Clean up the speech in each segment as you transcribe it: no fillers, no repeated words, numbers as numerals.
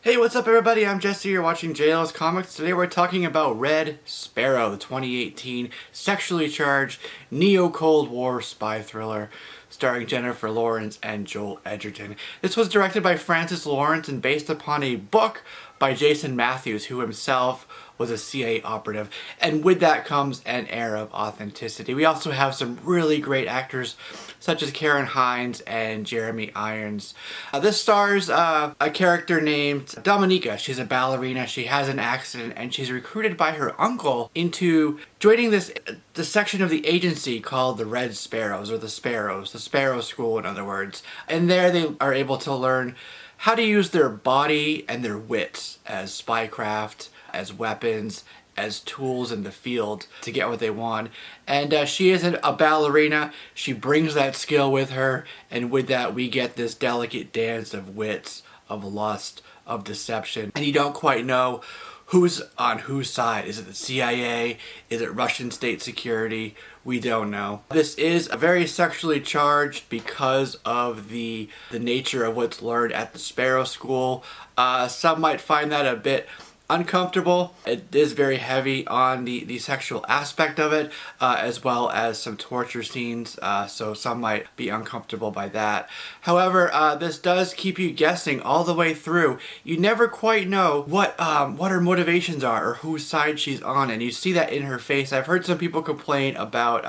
Hey, what's up everybody? I'm Jesse, you're watching JL's Comics. Today we're talking about Red Sparrow, the 2018 sexually charged neo-Cold War spy thriller starring Jennifer Lawrence and Joel Edgerton. This was directed by Francis Lawrence and based upon a book by Jason Matthews, who himself was a CIA operative, and with that comes an air of authenticity. We also have some really great actors such as Karen Hines and Jeremy Irons. This stars a character named Dominica. She's a ballerina, she has an accident, and she's recruited by her uncle into joining the section of the agency called the Red Sparrows, or the Sparrows, the Sparrow School in other words. And there they are able to learn how to use their body and their wits as spycraft, as weapons, as tools in the field to get what they want. And she isn't a ballerina, she brings that skill with her, and with that we get this delicate dance of wits, of lust, of deception, and you don't quite know who's on whose side. Is it the CIA? Is it Russian state security? We don't know. This is very sexually charged because of the nature of what's learned at the Sparrow School. Some might find that a bit uncomfortable. It is very heavy on the sexual aspect of it, as well as some torture scenes, so some might be uncomfortable by that. However, this does keep you guessing all the way through. You never quite know what her motivations are or whose side she's on, and you see that in her face. I've heard some people complain about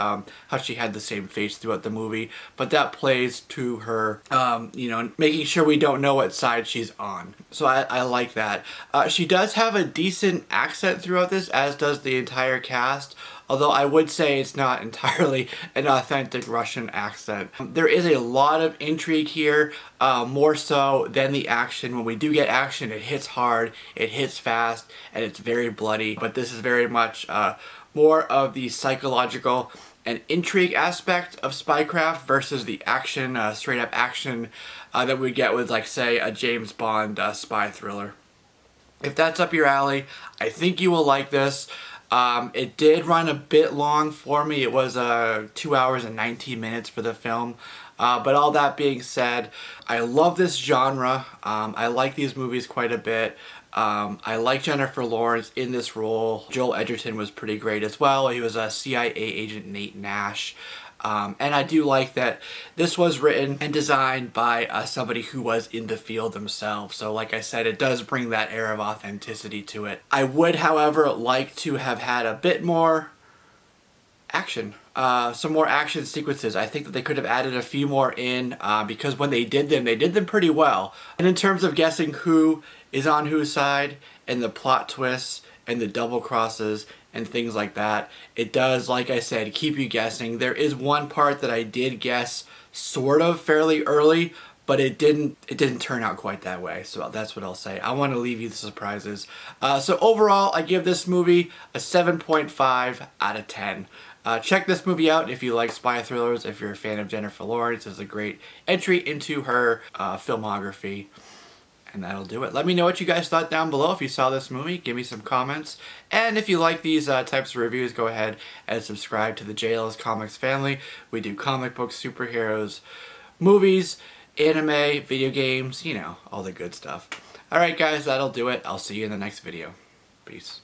how she had the same face throughout the movie, but that plays to her, making sure we don't know what side she's on. So I like that. She does have a decent accent throughout this, as does the entire cast, although I would say it's not entirely an authentic Russian accent. There is a lot of intrigue here, more so than the action. When we do get action, it hits hard, it hits fast, and it's very bloody, but this is very much more of the psychological and intrigue aspect of spycraft versus the action, straight up action that we get with, like, say, a James Bond spy thriller. If that's up your alley, I think you will like this. It did run a bit long for me. It was 2 hours and 19 minutes for the film. But all that being said, I love this genre. I like these movies quite a bit. I like Jennifer Lawrence in this role. Joel Edgerton was pretty great as well. He was a CIA agent, Nate Nash. And I do like that this was written and designed by somebody who was in the field themselves. So like I said, it does bring that air of authenticity to it. I would, however, like to have had a bit more action. Some more action sequences. I think that they could have added a few more in because when they did them pretty well. And in terms of guessing who is on whose side and the plot twists and the double crosses and things like that, it does, like I said, keep you guessing. There is one part that I did guess sort of fairly early, but it didn't turn out quite that way. So that's what I'll say. I want to leave you the surprises. So overall, I give this movie a 7.5 out of 10. Check this movie out if you like spy thrillers. If you're a fan of Jennifer Lawrence, it's a great entry into her filmography. And that'll do it. Let me know what you guys thought down below if you saw this movie. Give me some comments. And if you like these types of reviews, go ahead and subscribe to the JL's Comics family. We do comic books, superheroes, movies, anime, video games, you know, all the good stuff. Alright guys, that'll do it. I'll see you in the next video. Peace.